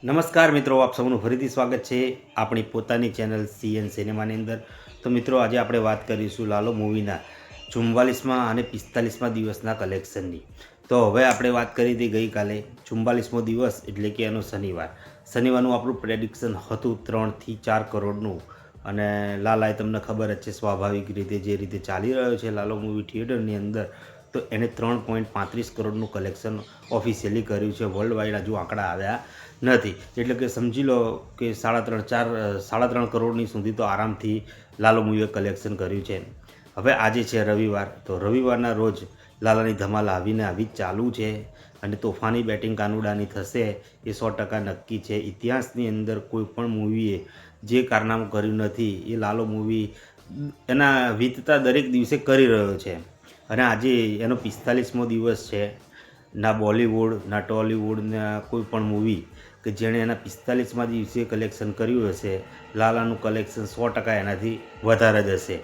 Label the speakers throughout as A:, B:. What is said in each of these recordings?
A: નમસ્કાર મિત્રો, આપ સૌનું ફરીથી સ્વાગત છે આપણી પોતાની ચેનલ CN સિનેમાની અંદર. તો મિત્રો, આજે આપણે વાત કરીશું લાલો મૂવીના 44મા અને 45મા દિવસના કલેક્શનની. તો હવે આપણે વાત કરી હતી ગઈકાલે 44મો દિવસ એટલે કે એનો શનિવારનું આપણું પ્રેડિક્શન હતું 3 થી 4 કરોડનું. અને લાલાએ તમને ખબર જ છે સ્વાભાવિક રીતે જે રીતે ચાલી રહ્યો છે લાલો મૂવી થિયેટરની અંદર, તો એને 3.35 કરોડનું કલેક્શન ઓફિશિયલી કર્યું છે. વર્લ્ડ વાઇડ હજુ આંકડા આવ્યા નથી, એટલે કે સમજી લો કે 3.5 કરોડની સુધી તો આરામથી લાલો મૂવીએ કલેક્શન કર્યું છે. હવે આજે છે રવિવાર, તો રવિવારના રોજ લાલાની ધમાલ આવીને આવી જ ચાલુ છે અને તોફાની બેટિંગ કાનુડાની થશે એ 100% નક્કી છે. ઇતિહાસની અંદર કોઈ પણ મૂવીએ જે કારનામું કર્યું નથી એ લાલો મૂવી એના વીતતા દરેક દિવસે કરી રહ્યો છે. અને આજે એનો 45મો દિવસ છે. ના બોલિવૂડ ના ટોલિવૂડ ના કોઈ પણ મૂવી કે જેણે એના 45મા દિવસે કલેક્શન કર્યું હશે, લાલાનું કલેક્શન 100% એનાથી વધારે જ હશે.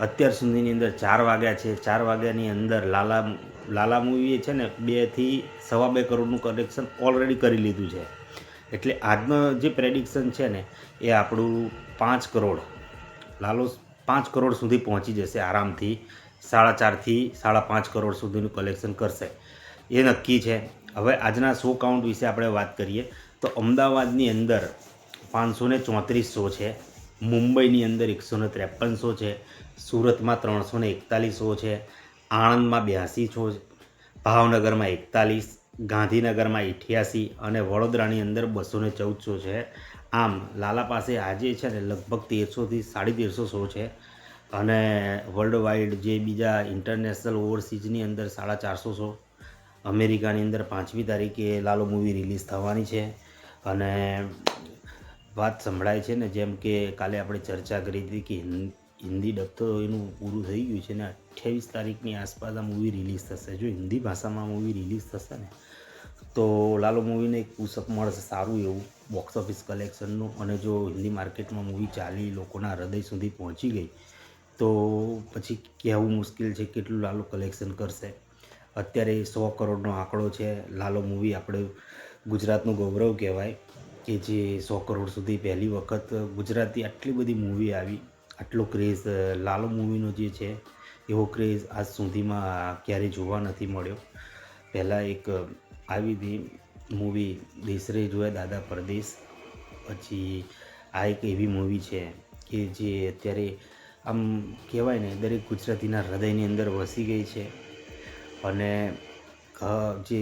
A: અત્યાર સુધીની અંદર 4 વાગ્યા છે. 4 વાગ્યાની અંદર લાલા મૂવીએ છે ને 2 થી 2.25 કરોડનું કલેક્શન ઓલરેડી કરી લીધું છે. એટલે આજનો જે પ્રેડિક્શન છે ને એ આપણું 5 કરોડ, લાલો 5 કરોડ સુધી પહોંચી જશે આરામથી. 4.5 થી 5.5 કરોડ સુધીનું કલેક્શન કરશે એ નક્કી છે. હવે આજના શો કાઉન્ટ વિશે આપણે વાત કરીએ તો અમદાવાદની અંદર 534 શો છે, મુંબઈની અંદર 153 શો છે, સુરતમાં 341 શો છે, આણંદમાં 82 શો છે, ભાવનગરમાં 41, ગાંધીનગરમાં 88 અને વડોદરાની અંદર 214 શો છે. આમ લાલા પાસે આજે છે ને લગભગ 1300 થી 1350 શો છે. અને વર્લ્ડ વાઇડ જે બીજા ઇન્ટરનેશનલ ઓવરસીઝની અંદર 450 શો, અમેરિકાની અંદર 5મી તારીખે લાલો મૂવી રિલીઝ થવાની છે. અને વાત સંભળાય છે ને, જેમ કે કાલે આપણે ચર્ચા કરી હતી કે હિન્દી ડબ તો એનું પૂરું થઈ ગયું છે ને 28 તારીખની આસપાસ આ મૂવી રિલીઝ થશે. જો હિન્દી ભાષામાં મૂવી રિલીઝ થશે ને તો લાલો મૂવીને એક પુશઅપ મળશે સારું એવું બોક્સ ઓફિસ કલેક્શનનું. અને જો હિન્દી માર્કેટમાં મૂવી ચાલી લોકોના હૃદય સુધી પહોંચી ગઈ તો પછી કહેવું મુશ્કેલ છે કેટલું લાલો કલેક્શન કરશે. અત્યારે 100 કરોડનો આંકડો છે. લાલો મૂવી આપણે ગુજરાતનું ગૌરવ કહેવાય કે જે 100 કરોડ સુધી પહેલી વખત ગુજરાતી આટલી બધી મૂવી આવી. આટલો ક્રેઝ લાલો મૂવીનો જે છે એવો ક્રેઝ આજ સુધીમાં ક્યારેય જોવા નથી મળ્યો. પહેલાં એક આવી હતી મૂવી દેશ રે જોયા દાદા પરદેશ, પછી આ એક એવી મૂવી છે કે જે અત્યારે આમ કહેવાય ને દરેક ગુજરાતીના હૃદયની અંદર વસી ગઈ છે. અને જે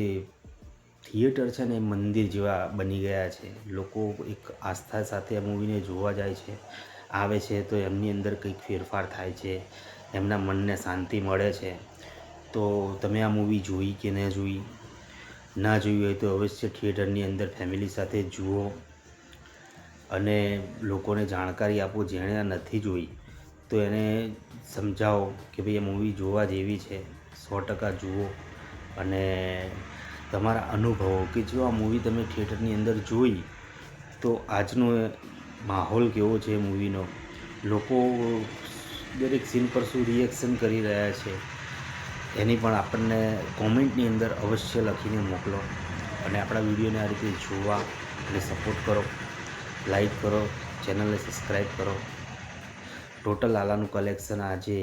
A: થિયેટર છે ને એ મંદિર જેવા બની ગયા છે. લોકો એક આસ્થા સાથે આ મૂવીને જોવા જાય છે, આવે છે તો એમની અંદર કંઈક ફેરફાર થાય છે, એમના મનને શાંતિ મળે છે. તો તમે આ મૂવી જોઈ કે ન જોઈ, ના જોઈ હોય તો અવશ્ય થિયેટરની અંદર ફેમિલી સાથે જુઓ અને લોકોને જાણકારી આપો. જેણે આ નથી જોઈ તો એને સમજાવો કે ભાઈ આ મૂવી જોવા જેવી છે, 100% જુઓ. અને તમારા અનુભવો કે જો આ મૂવી તમે થિયેટરની અંદર જોઈ તો આજનો માહોલ કેવો છે મૂવીનો, લોકો દરેક સીન પર શું રિએક્શન કરી રહ્યા છે એની પણ આપણને કોમેન્ટની અંદર અવશ્ય લખીને મોકલો. અને આપણા વિડીયોને આ રીતે જોવા અને સપોર્ટ કરો, લાઈક કરો, ચેનલને સબસ્ક્રાઈબ કરો. ટોટલ લાલાનું કલેક્શન આજે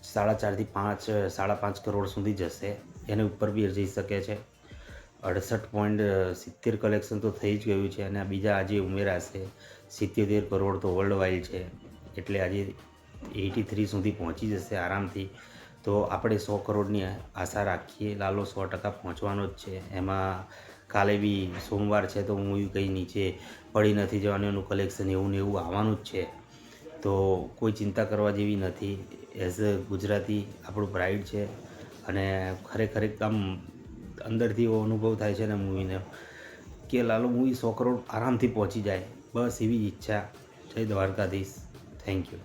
A: 4.5 થી 5.5 કરોડ સુધી જશે. એને ઉપર બી જઈ શકે છે. 68.70 કલેક્શન તો થઈ જ ગયું છે અને બીજા આજે ઉમેરાશે. 77 કરોડ તો વર્લ્ડ વાઇડ છે, એટલે આજે 83 સુધી પહોંચી જશે આરામથી. તો આપણે 100 કરોડની આશા રાખીએ. લાલો 100% પહોંચવાનો જ છે. એમાં કાલે બી સોમવાર છે તો મૂવી કંઈ નીચે પડી નથી જવાનું, એનું કલેક્શન એવું ને એવું આવવાનું જ છે. તો કોઈ ચિંતા કરવા જેવી નથી. એઝ અ ગુજરાતી આપણું પ્રાઇડ છે અને ખરેખર આમ અંદરથી એવો અનુભવ થાય છે ને મૂવીને કે લાલો મૂવી 100 કરોડ આરામથી પહોંચી જાય, બસ એવી ઈચ્છા. જય દ્વારકાધીશ. Thank you.